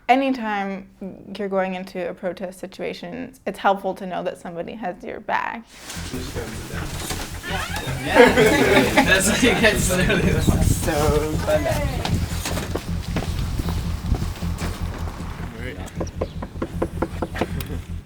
Anytime you're going into a protest situation, it's helpful to know that somebody has your back. That's literally so fun.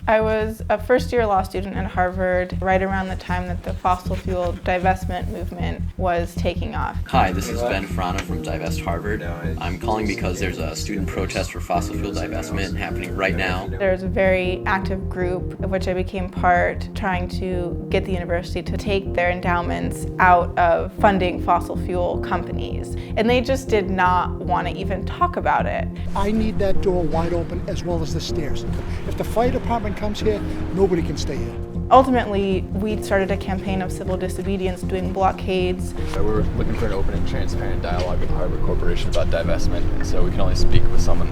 I was a first-year law student at Harvard right around the time that the fossil fuel divestment movement was taking off. Hi, this is Ben Frana from Divest Harvard. I'm calling because there's a student protest for fossil fuel divestment happening right now. There's a very active group of which I became part, trying to get the university to take their endowments out of funding fossil fuel companies. And they just did not want to even talk about it. I need that door wide open as well as the stairs. If the fire department comes here, nobody can stay here. Ultimately, we started a campaign of civil disobedience, doing blockades. So we're looking for an open and transparent dialogue with Harvard Corporation about divestment, and so we can only speak with someone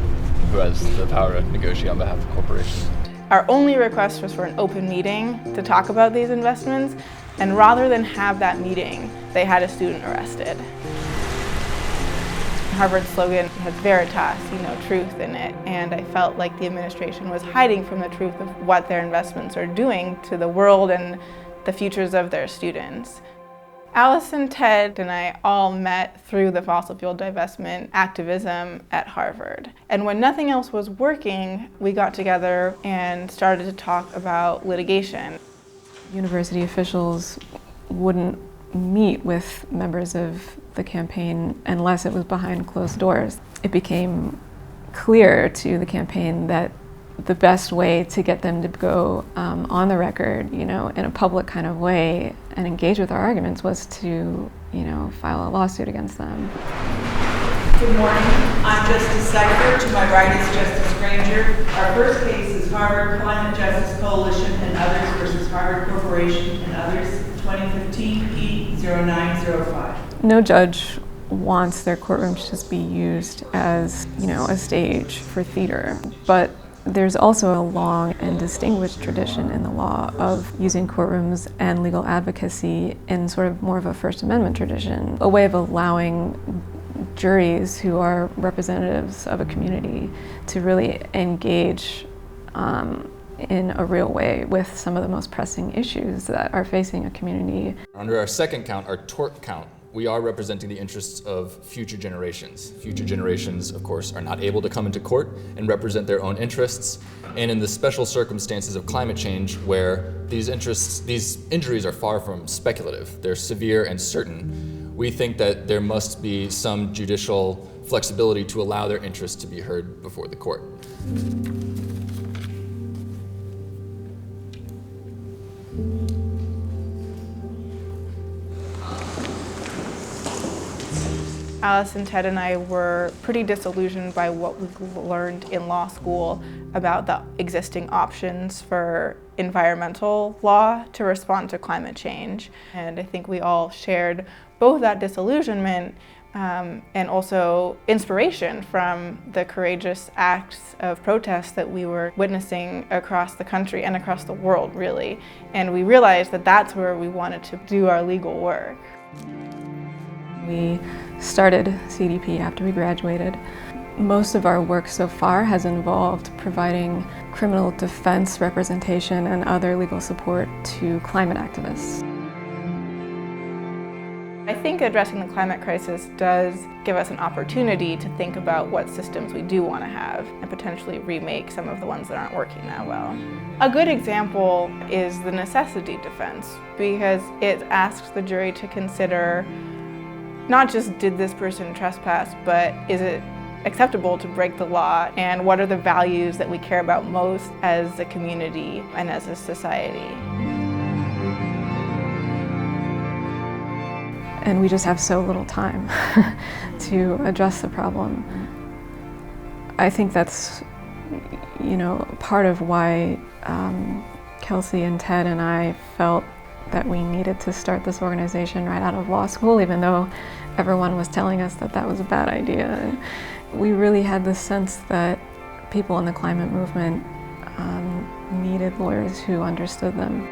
who has the power to negotiate on behalf of corporations. Our only request was for an open meeting to talk about these investments, and rather than have that meeting, they had a student arrested. Harvard's slogan has Veritas, truth in it, and I felt like the administration was hiding from the truth of what their investments are doing to the world and the futures of their students. Allison, Ted, and I all met through the fossil fuel divestment activism at Harvard. And when nothing else was working, we got together and started to talk about litigation. University officials wouldn't meet with members of the campaign unless it was behind closed doors. It became clear to the campaign that the best way to get them to go on the record, in a public kind of way and engage with our arguments was to, file a lawsuit against them. Good morning. I'm Justice Seifert. To my right is Justice Granger. Our first case is Harvard Climate Justice Coalition and Others versus Harvard Corporation and Others, 2015 P0905. No judge wants their courtroom to just be used as, a stage for theater. But there's also a long and distinguished tradition in the law of using courtrooms and legal advocacy in sort of more of a First Amendment tradition, a way of allowing juries who are representatives of a community to really engage in a real way with some of the most pressing issues that are facing a community. Under our second count, our tort count, we are representing the interests of future generations. Future generations, of course, are not able to come into court and represent their own interests. And in the special circumstances of climate change, where these injuries are far from speculative, they're severe and certain, we think that there must be some judicial flexibility to allow their interests to be heard before the court. Allison, Ted, and I were pretty disillusioned by what we learned in law school about the existing options for environmental law to respond to climate change. And I think we all shared both that disillusionment and also inspiration from the courageous acts of protest that we were witnessing across the country and across the world, really. And we realized that that's where we wanted to do our legal work. We started CDP after we graduated. Most of our work so far has involved providing criminal defense representation and other legal support to climate activists. I think addressing the climate crisis does give us an opportunity to think about what systems we do want to have and potentially remake some of the ones that aren't working that well. A good example is the necessity defense, because it asks the jury to consider not just did this person trespass, but is it acceptable to break the law, and what are the values that we care about most as a community and as a society. And we just have so little time to address the problem. I think that's, part of why Kelsey and Ted and I felt that we needed to start this organization right out of law school, even though everyone was telling us that that was a bad idea. We really had the sense that people in the climate movement needed lawyers who understood them.